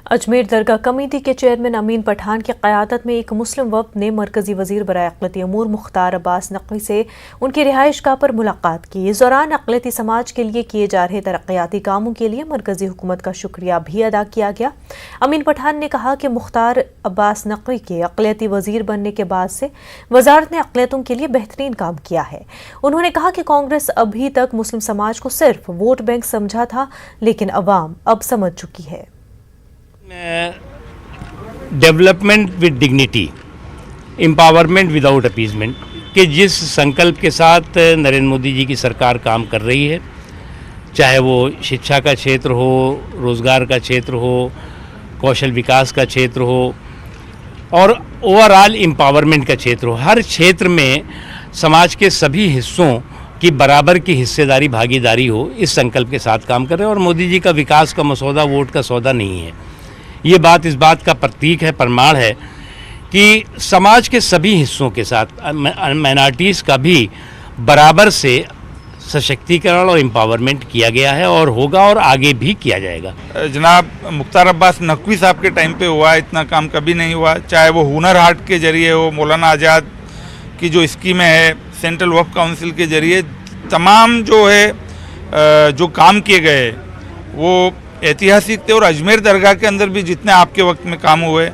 अजमेर दरगाह committee के chairman Amin Pathan की क़यादत में एक मुस्लिम वफ़द ने मरकज़ी वज़ीर बराए अक़लियती अमूर मुख्तार अब्बास नक़वी से उनकी रिहाइशगाह पर मुलाकात की। इस दौरान अक़लियती समाज के लिए किए जा रहे तरक्याती कामों के लिए मरकज़ी हुकूमत का शुक्रिया भी अदा किया गया। अमीन पठान ने कहा कि मुख्तार अब्बास नक़वी के अक़लियती वज़ीर बनने के बाद से वज़ारत ने अक़लियतों के लिए बेहतरीन काम किया है। उन्होंने कहा कि कांग्रेस अभी तक मुस्लिम समाज को सिर्फ वोट बैंक समझा था, लेकिन अवाम अब समझ चुकी है। Development with dignity, empowerment without appeasement के जिस संकल्प के साथ नरेंद्र मोदी जी की सरकार काम कर रही है, चाहे वो शिक्षा का क्षेत्र हो, रोज़गार का क्षेत्र हो, कौशल विकास का क्षेत्र हो और ओवरऑल एम्पावरमेंट का क्षेत्र हो, हर क्षेत्र में समाज के सभी हिस्सों की बराबर की हिस्सेदारी भागीदारी हो, इस संकल्प के साथ काम कर रहे हैं। और मोदी जी का विकास का मसौदा वोट का सौदा नहीं है। ये बात इस बात का प्रतीक है, प्रमाण है कि समाज के सभी हिस्सों के साथ माइनॉरिटीज़ का भी बराबर से सशक्तिकरण और एम्पावरमेंट किया गया है और होगा और आगे भी किया जाएगा। जनाब मुख्तार अब्बास नक़वी साहब के टाइम पे हुआ, इतना काम कभी नहीं हुआ। चाहे वो हुनर हाट के जरिए हो, मौलाना आज़ाद की जो स्कीमें है, सेंट्रल वक्फ काउंसिल के जरिए तमाम जो है जो काम किए गए वो ऐतिहासिक थे। और अजमेर दरगाह के अंदर भी जितने आपके वक्त में काम हुए,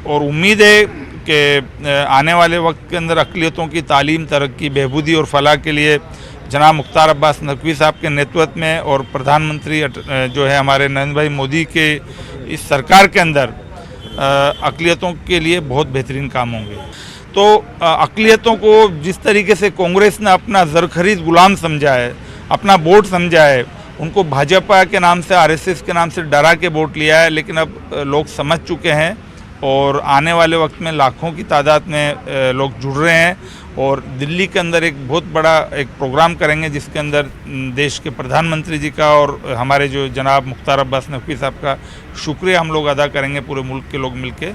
और उम्मीद है कि आने वाले वक्त के अंदर अक़लियतों की तालीम, तरक्की, बहबूदी और फलाह के लिए जनाब मुख्तार अब्बास नक़वी साहब के नेतृत्व में और प्रधानमंत्री जो है हमारे नरेंद्र भाई मोदी के इस सरकार के अंदर अक़लियतों के लिए बहुत बेहतरीन काम होंगे। तो अक़लियतों को जिस तरीके से कांग्रेस ने अपना ज़रख़रीद गुलाम समझा है, अपना वोट समझा है, उनको भाजपा के नाम से, आरएसएस के नाम से डरा के वोट लिया है, लेकिन अब लोग समझ चुके हैं और आने वाले वक्त में लाखों की तादाद में लोग जुड़ रहे हैं। और दिल्ली के अंदर एक बहुत बड़ा एक प्रोग्राम करेंगे जिसके अंदर देश के प्रधानमंत्री जी का और हमारे जो जनाब मुख्तार अब्बास नक़वी साहब का शुक्रिया हम लोग अदा करेंगे, पूरे मुल्क के लोग मिलके।